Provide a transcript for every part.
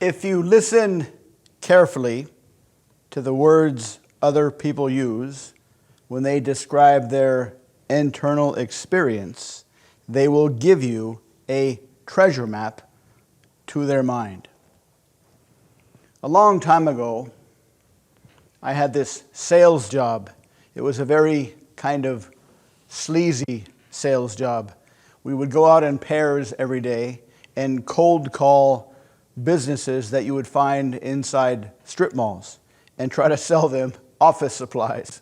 If you listen carefully to the words other people use when they describe their internal experience, they will give you a treasure map to their mind. A long time ago, I had this sales job. It was a very kind of sleazy sales job. We would go out in pairs every day and cold call businesses that you would find inside strip malls and try to sell them office supplies.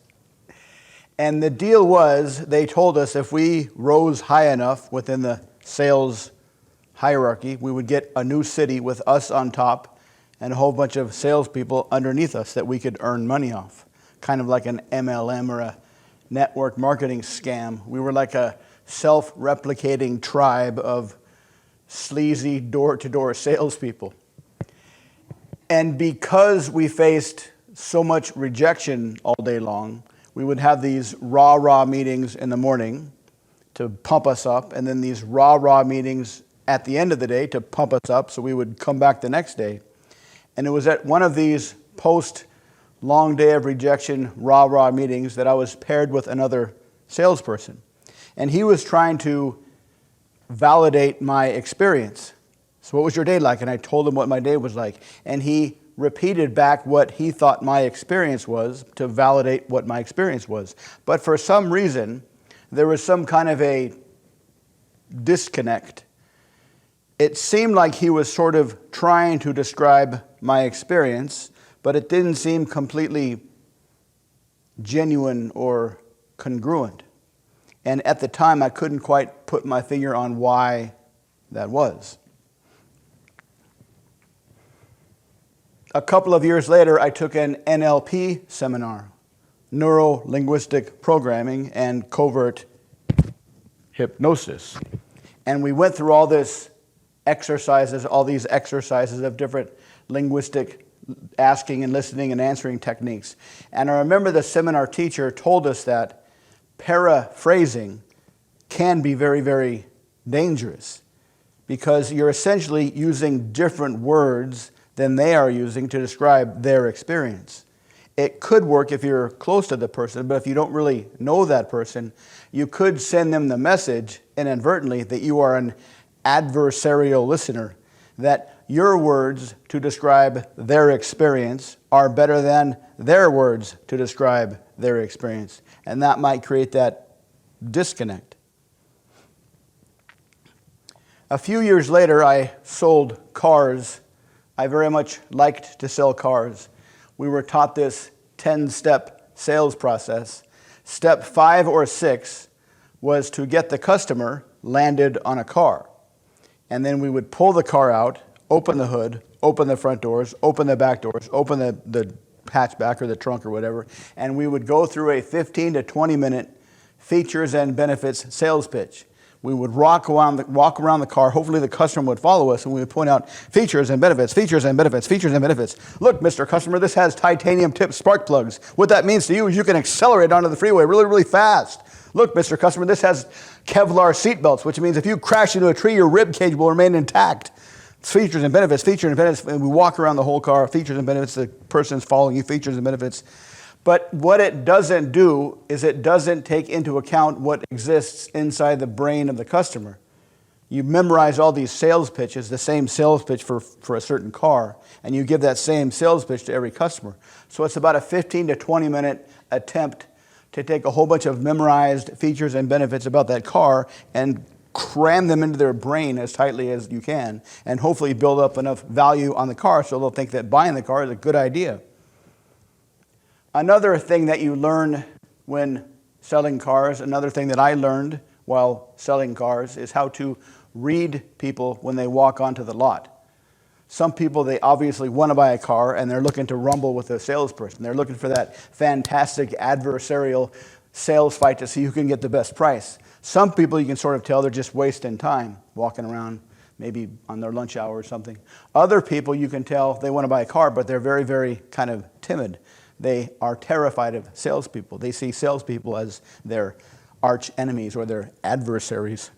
And the deal was, they told us if we rose high enough within the sales hierarchy, we would get a new city with us on top and a whole bunch of salespeople underneath us that we could earn money off. Kind of like an MLM or a network marketing scam. We were like a self-replicating tribe of sleazy door-to-door salespeople. And because we faced so much rejection all day long, we would have these rah-rah meetings in the morning to pump us up, and then these rah-rah meetings at the end of the day to pump us up so we would come back the next day. And it was at one of these post-long day of rejection rah-rah meetings that I was paired with another salesperson. And he was trying to validate my experience. So what was your day like? And I told him what my day was like. And he repeated back what he thought my experience was to validate what my experience was. But for some reason, there was some kind of a disconnect. It seemed like he was sort of trying to describe my experience, but it didn't seem completely genuine or congruent. And at the time, I couldn't quite put my finger on why that was. A couple of years later, I took an NLP seminar, Neuro-Linguistic Programming and Covert Hypnosis. And we went through all these exercises of different linguistic asking and listening and answering techniques. And I remember the seminar teacher told us that paraphrasing can be very, very dangerous because you're essentially using different words than they are using to describe their experience. It could work if you're close to the person, but if you don't really know that person, you could send them the message inadvertently that you are an adversarial listener, that your words to describe their experience are better than their words to describe their experience. And that might create that disconnect. A few years later, I sold cars. I very much liked to sell cars. We were taught this 10-step sales process. Step 5 or 6 was to get the customer landed on a car. And then we would pull the car out, open the hood, open the front doors, open the back doors, open the hatchback or the trunk or whatever, and we would go through a 15 to 20 minute features and benefits sales pitch. We would walk around the car. Hopefully the customer would follow us, and we would point out features and benefits, features and benefits, features and benefits. Look, Mr. Customer, this has titanium tipped spark plugs. What that means to you is you can accelerate onto the freeway really, really fast. Look, Mr. Customer, this has Kevlar seat belts, which means if you crash into a tree, your rib cage will remain intact. It's features and benefits, and we walk around the whole car, features and benefits, the person's following you, features and benefits. But what it doesn't do is it doesn't take into account what exists inside the brain of the customer. You memorize all these sales pitches, the same sales pitch for a certain car, and you give that same sales pitch to every customer. So it's about a 15 to 20 minute attempt to take a whole bunch of memorized features and benefits about that car and cram them into their brain as tightly as you can, and hopefully build up enough value on the car so they'll think that buying the car is a good idea. Another thing that you learn when selling cars, another thing that I learned while selling cars, is how to read people when they walk onto the lot. Some people, they obviously want to buy a car and they're looking to rumble with the salesperson. They're looking for that fantastic adversarial sales fight to see who can get the best price. Some people, you can sort of tell they're just wasting time walking around, maybe on their lunch hour or something. Other people, you can tell they want to buy a car, but they're very, very kind of timid. They are terrified of salespeople. They see salespeople as their arch enemies or their adversaries.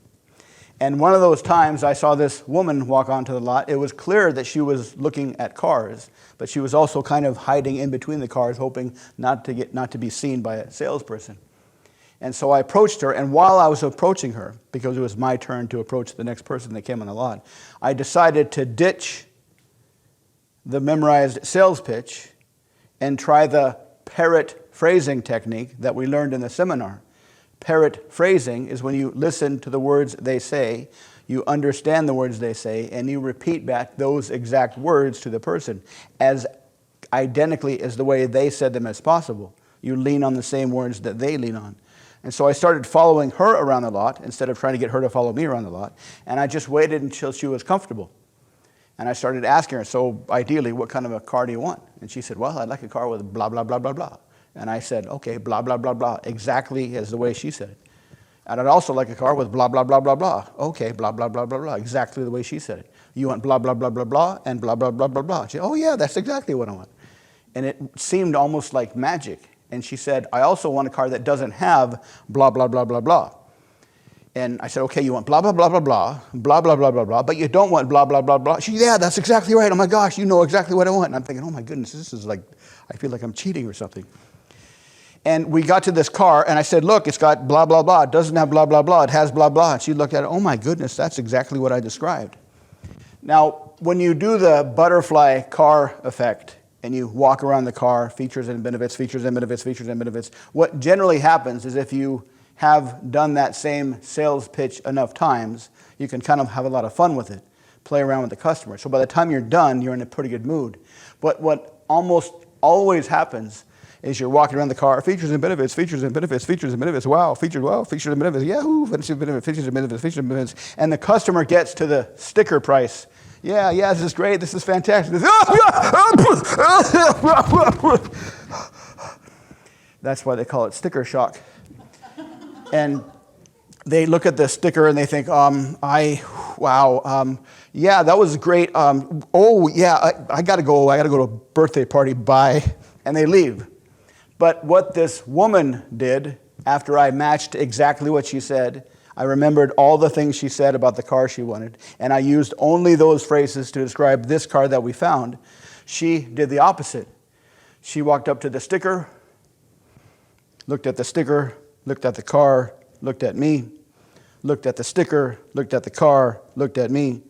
And one of those times I saw this woman walk onto the lot. It was clear that she was looking at cars, but she was also kind of hiding in between the cars, hoping not to be seen by a salesperson. And so I approached her, and while I was approaching her, because it was my turn to approach the next person that came on the lot, I decided to ditch the memorized sales pitch and try the Parrot phrasing technique that we learned in the seminar. Parrot phrasing is when you listen to the words they say, you understand the words they say, and you repeat back those exact words to the person as identically as the way they said them as possible. You lean on the same words that they lean on. And so I started following her around the lot instead of trying to get her to follow me around the lot. And I just waited until she was comfortable. And I started asking her, so ideally, what kind of a car do you want? And she said, well, I'd like a car with blah, blah, blah, blah, blah. And I said, okay, blah, blah, blah, blah, exactly as the way she said it. And I'd also like a car with blah, blah, blah, blah, blah. Okay, blah, blah, blah, blah, blah, exactly the way she said it. You want blah, blah, blah, blah, blah, and blah, blah, blah, blah, blah. She said, oh, yeah, that's exactly what I want. And it seemed almost like magic. And she said, I also want a car that doesn't have blah, blah, blah, blah, blah. And I said, okay, you want blah, blah, blah, blah, blah, blah, blah, blah, blah, blah, but you don't want blah, blah, blah, blah. She said, yeah, that's exactly right. Oh, my gosh, you know exactly what I want. And I'm thinking, oh, my goodness, this is like, I feel like I'm cheating or something. And we got to this car, and I said, look, it's got blah, blah, blah. It doesn't have blah, blah, blah. It has blah, blah. And she looked at it, oh, my goodness, that's exactly what I described. Now, when you do the butterfly car effect, and you walk around the car, features and benefits, features and benefits, features and benefits, what generally happens is if you have done that same sales pitch enough times, you can kind of have a lot of fun with it, play around with the customer. So by the time you're done, you're in a pretty good mood. But what almost always happens is you're walking around the car, features and benefits, features and benefits, features and benefits, wow, features and benefits, yahoo, features and benefits, features and benefits, features and benefits, and the customer gets to the sticker price. Yeah, this is great, this is fantastic. That's why they call it sticker shock. And they look at the sticker and they think, yeah, that was great. Oh, yeah, I got to go to a birthday party, bye. And they leave. But what this woman did, after I matched exactly what she said, I remembered all the things she said about the car she wanted, and I used only those phrases to describe this car that we found. She did the opposite. She walked up to the sticker, looked at the sticker, looked at the car, looked at me, looked at the sticker, looked at the car, looked at me,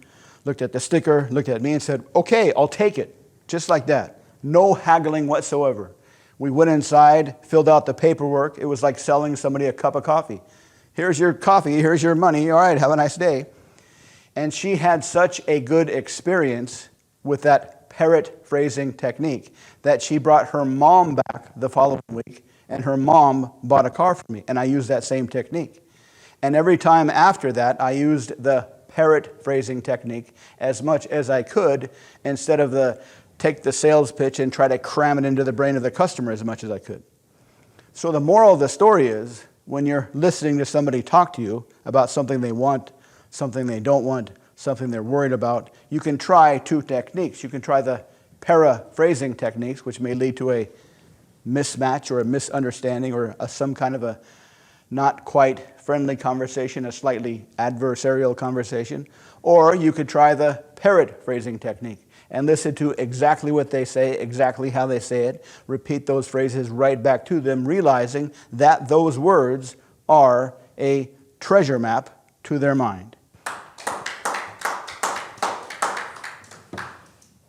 looked at the sticker, looked at me, and said, okay, I'll take it. Just like that. No haggling whatsoever. We went inside, filled out the paperwork. It was like selling somebody a cup of coffee. Here's your coffee, here's your money, all right, have a nice day. And she had such a good experience with that Parrot phrasing technique that she brought her mom back the following week, and her mom bought a car for me, and I used that same technique. And every time after that, I used the Parrot phrasing technique as much as I could, instead of take the sales pitch and try to cram it into the brain of the customer as much as I could. So the moral of the story is, when you're listening to somebody talk to you about something they want, something they don't want, something they're worried about, you can try two techniques. You can try the paraphrasing techniques, which may lead to a mismatch or a misunderstanding or some kind of a not quite friendly conversation, a slightly adversarial conversation. Or you could try the paraphrasing technique and listen to exactly what they say, exactly how they say it, repeat those phrases right back to them, realizing that those words are a treasure map to their mind.